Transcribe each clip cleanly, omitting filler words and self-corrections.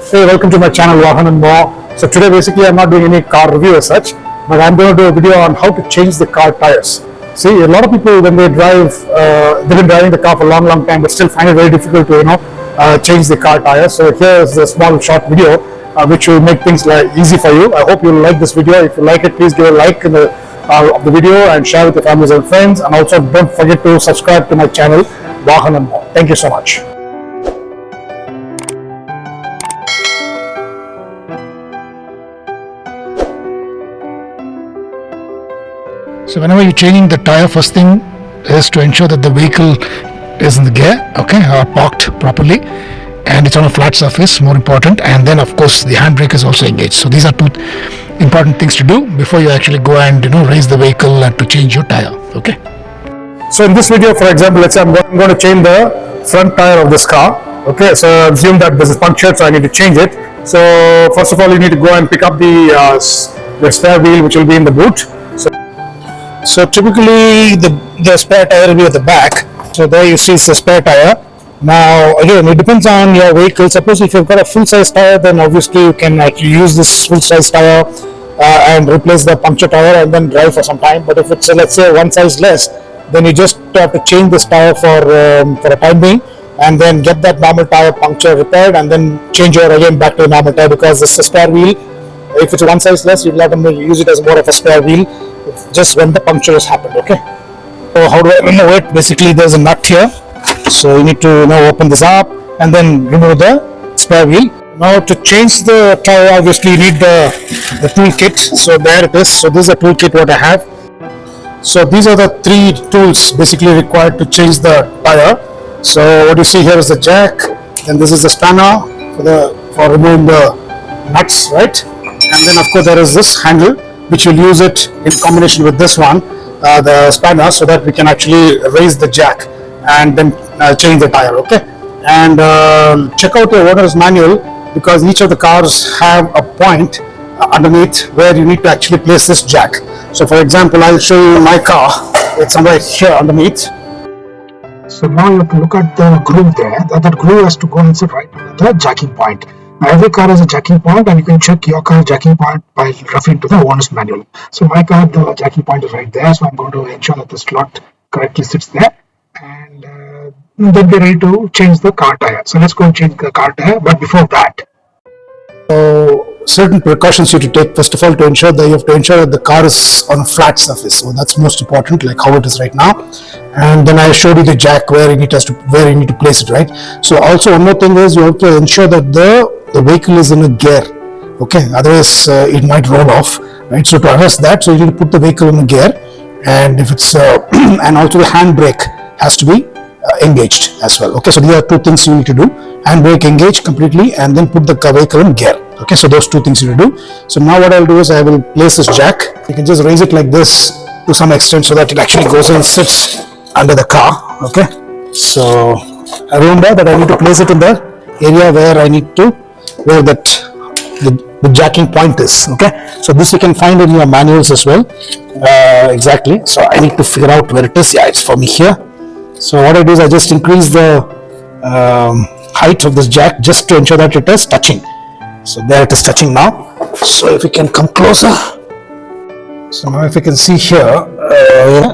Hey, welcome to my channel Vahan and More. So today basically I'm not doing any car review as such, but I'm going to do a video on how to change the car tires. See, a lot of people when they drive, they've been driving the car for a long time but still find it very difficult to change the car tires. So here is a small short video which will make things easy for you. I hope you'll like this video. If you like it, please give a like of the video and share with your families and friends, and also don't forget to subscribe to my channel Vahan and More. Thank you so much. So whenever you're changing the tire, first thing is to ensure that the vehicle is in the gear, okay, or parked properly, and it's on a flat surface, more important, and then of course the handbrake is also engaged. So these are two important things to do before you actually go and raise the vehicle and to change your tire, okay. So in this video, for example, let's say I'm going to change the front tire of this car, okay. So assume that this is punctured, so I need to change it. So first of all, you need to go and pick up the spare wheel, which will be in the boot. So typically the spare tire will be at the back. So there you see it's the spare tire. Now again, it depends on your vehicle. Suppose if you've got a full-size tire, then obviously you can actually use this full-size tire and replace the puncture tire and then drive for some time. But if it's let's say one size less, then you just have to change this tire for a time being, and then get that normal tire puncture repaired and then change your again back to a normal tire, because it's a spare wheel. If it's one size less, you'll have to use it as more of a spare wheel just when the puncture has happened, okay. So how do I remove it? Basically there's a nut here, so you need to now open this up and then remove the spare wheel. Now to change the tire, obviously you need the tool kit. So there it is. So this is the tool kit what I have. So these are the three tools basically required to change the tire. So what you see here is the jack, and this is the spanner for removing the nuts, right? And then of course there is this handle, which will use it in combination with this one, the spanner, so that we can actually raise the jack and then change the tire, okay. And check out your owner's manual, because each of the cars have a point underneath where you need to actually place this jack. So for example, I'll show you my car. It's somewhere here underneath. So now you have to look at the groove there. That groove has to go inside right at the jacking point. Now every car has a jacking point, and you can check your car's jacking point by referring to the owner's manual. So my car, the jacking point is right there, so I'm going to ensure that the slot correctly sits there, and then we're ready to change the car tire. So let's go and change the car tire, but before that, so certain precautions you have to take. First of all, you have to ensure that the car is on a flat surface. So that's most important, like how it is right now. And then I showed you the jack where you need to place it, right? So also one more thing is you have to ensure that the vehicle is in a gear, okay, otherwise it might roll off, right? So to arrest that, so you need to put the vehicle in a gear, and if it's and also the handbrake has to be engaged as well, okay. So these are two things you need to do: handbrake engage completely, and then put the vehicle in gear, okay. So those two things you need to do. So now what I'll do is I will place this jack. You can just raise it like this to some extent so that it actually goes and sits under the car, okay. So I remember that I need to place it in the area where the jacking point is, okay. So this you can find in your manuals as well, exactly. So I need to figure out where it is. Yeah, it's for me here. So what I do is I just increase the height of this jack just to ensure that it is touching. So there it is touching now. So if you can come closer. So now if you can see here,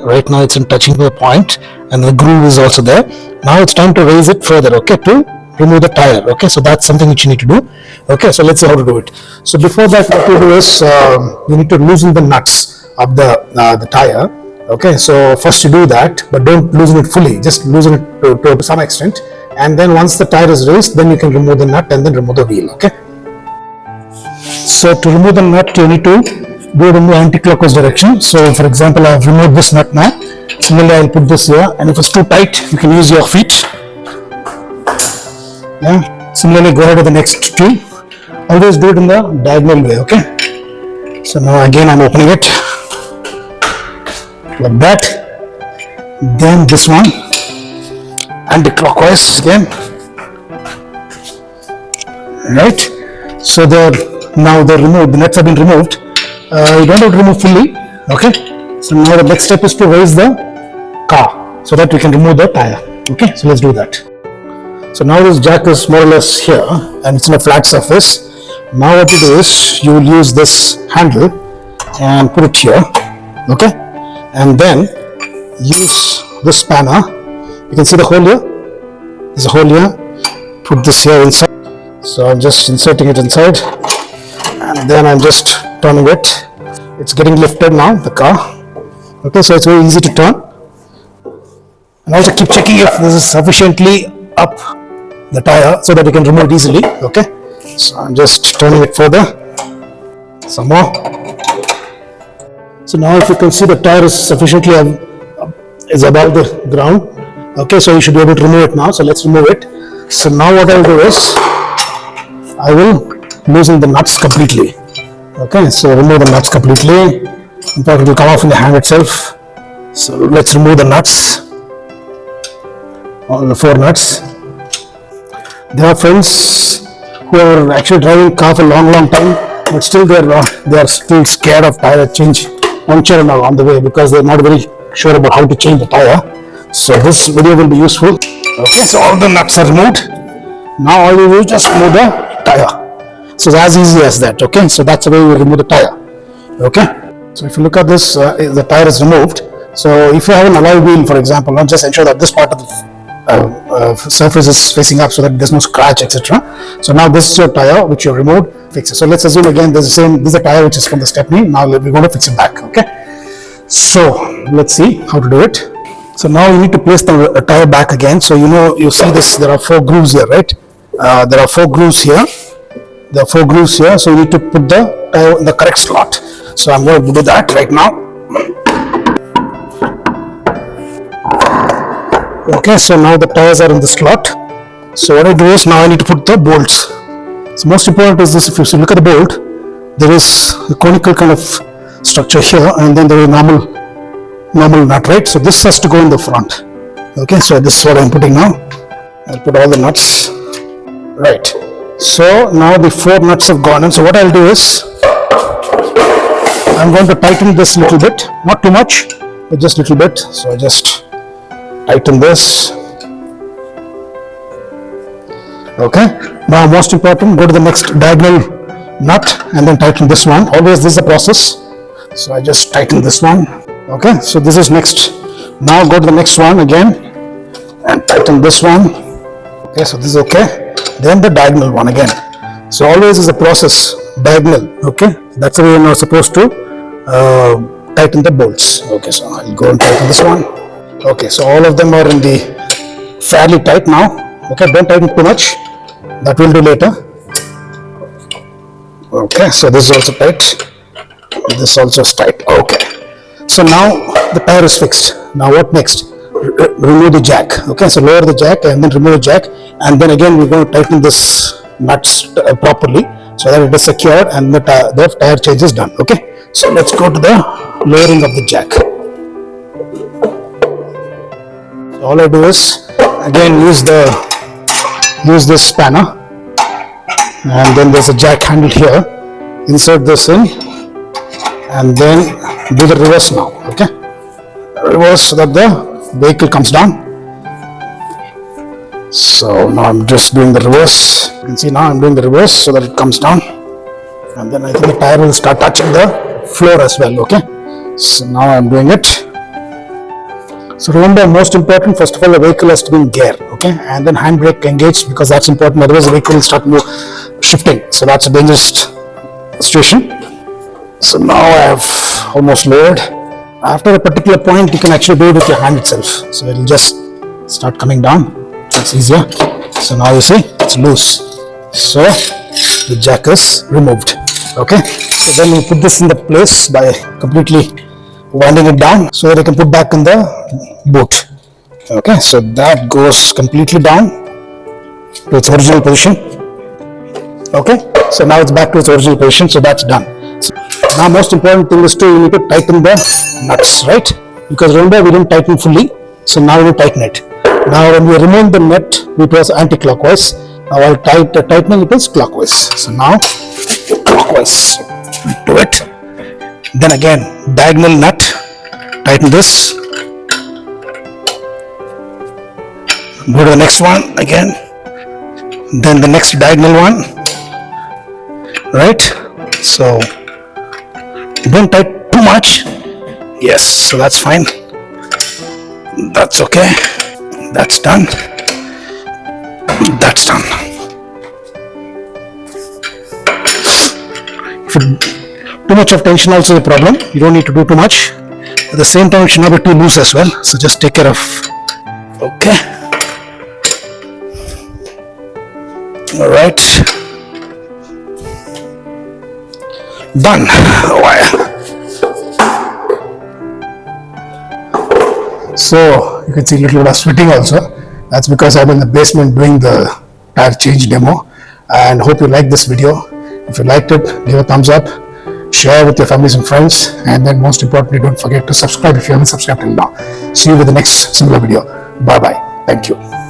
right now it's in touching the point, and the groove is also there. Now it's time to raise it further, okay, to remove the tire, okay. So that's something which you need to do, okay. So let's see how to do it. So before that, what you do is you need to loosen the nuts of the tire, okay. So first you do that, but don't loosen it fully, just loosen it to some extent, and then once the tire is raised, then you can remove the nut and then remove the wheel, okay. So to remove the nut, you need to do it in the anti-clockwise direction. So for example, I have removed this nut now. Similarly, I'll put this here, and if it's too tight, you can use your feet. Yeah. Similarly, go ahead to the next two. Always do it in the diagonal way, okay. So now again I'm opening it like that. Then this one, anti-clockwise again, right. So now they're removed. The nuts have been removed. You don't have to remove fully, okay. So now the next step is to raise the car so that we can remove the tire, okay. So let's do that. So now this jack is more or less here and it's in a flat surface. Now what you do is you will use this handle and put it here, okay, and then use this spanner. You can see the hole here. There's a hole here. Put this here inside. So I'm just inserting it inside and then I'm just turning it. It's getting lifted now, the car. Okay, so it's very easy to turn. And also keep checking if this is sufficiently up the tire so that you can remove it easily. Okay, so I'm just turning it further. Some more. So now if you can see the tire is sufficiently is above the ground. Okay, so you should be able to remove it now. So let's remove it. So now what I'll do is I will loosen the nuts completely. Okay, so remove the nuts completely. In fact, it will come off in the hand itself. So let's remove the nuts. All the 4 nuts. There are friends who are actually driving car for a long time, but still they are still scared of tire change puncture now on the way because they are not very sure about how to change the tire. So this video will be useful. Okay, so all the nuts are removed. Now all you do is just remove the tire. So it's as easy as that. Okay, so that's the way we remove the tire. Okay, so if you look at this, the tire is removed. So if you have an alloy wheel, for example, just ensure that this part of the surface is facing up so that there's no scratch, etc. So now this is your tire which you removed. Fix it. So let's assume again this is a tire which is from the stepney. Now we're going to fix it back. Okay, so let's see how to do it. So now you need to place the tire back again. So you see this, there are 4 grooves here, right? There are 4 grooves here. There are 4 grooves here. So you need to put the tire in the correct slot. So I'm going to do that right now. Okay, so now the tires are in the slot. So what I do is now I need to put the bolts. So most important is this, if you look at the bolt, there is a conical kind of structure here and then there is a normal nut, right? So this has to go in the front. Okay, so this is what I'm putting now. I'll put all the nuts. Right. So now the 4 nuts have gone in. So what I'll do is I'm going to tighten this a little bit, not too much, but just a little bit. So I just tighten this. Okay, now most important, go to the next diagonal nut and then tighten this one. Always this is the process. So I just tighten this one. Okay, so this is next. Now go to the next one again and tighten this one. Okay, so this is okay. Then the diagonal one again. So always is a process, diagonal. Okay, that's the way you're supposed to tighten the bolts. Okay, so I'll go and tighten this one. Okay, so all of them are in the fairly tight now. Okay, don't tighten too much. That we'll do later. Okay, so this is also tight. This also is tight. Okay. So now the tire is fixed. Now what next? Remove the jack. Okay, so lower the jack and then remove the jack, and then again we're going to tighten this nuts properly so that it is secured and the tire change is done. Okay, so let's go to the lowering of the jack. So all I do is again use this spanner, and then there's a jack handle here. Insert this in and then do the reverse now. Okay, reverse so that the vehicle comes down. So now I'm just doing the reverse. You can see now I'm doing the reverse so that it comes down, and then I think the tire will start touching the floor as well. Okay, so now I'm doing it. So remember, most important, first of all, the vehicle has to be in gear. Okay, and then handbrake engaged, because that's important. Otherwise the vehicle will start shifting, so that's a dangerous situation. So now I have almost lowered. After a particular point you can actually do it with your hand itself, so it will just start coming down. It's easier. So now you see it's loose, so the jack is removed. Okay, so then we put this in the place by completely winding it down so that I can put back in the boot. Okay, so that goes completely down to its original position. Okay, so now it's back to its original position, so that's done. So now most important thing is you need to tighten the nuts, right? Because remember we didn't tighten fully, so now we will tighten it. Now when we remove the nut, it was anti-clockwise. Now while tightening it is clockwise. So now clockwise, do it. Then again diagonal nut, tighten this. Go to the next one again, then the next diagonal one, right? So don't tight too much. Yes, so that's fine. That's okay. That's done. That's done. If too much of tension also is a problem. You don't need to do too much. At the same time, it should not be too loose as well. So just take care of. Okay. All right. Done. So you can see a little bit of sweating also. That's because I'm in the basement doing the tire change demo. And hope you liked this video. If you liked it, give a thumbs up, share with your families and friends, and then most importantly, don't forget to subscribe if you haven't subscribed till now. See you with the next similar video. Bye bye. Thank you.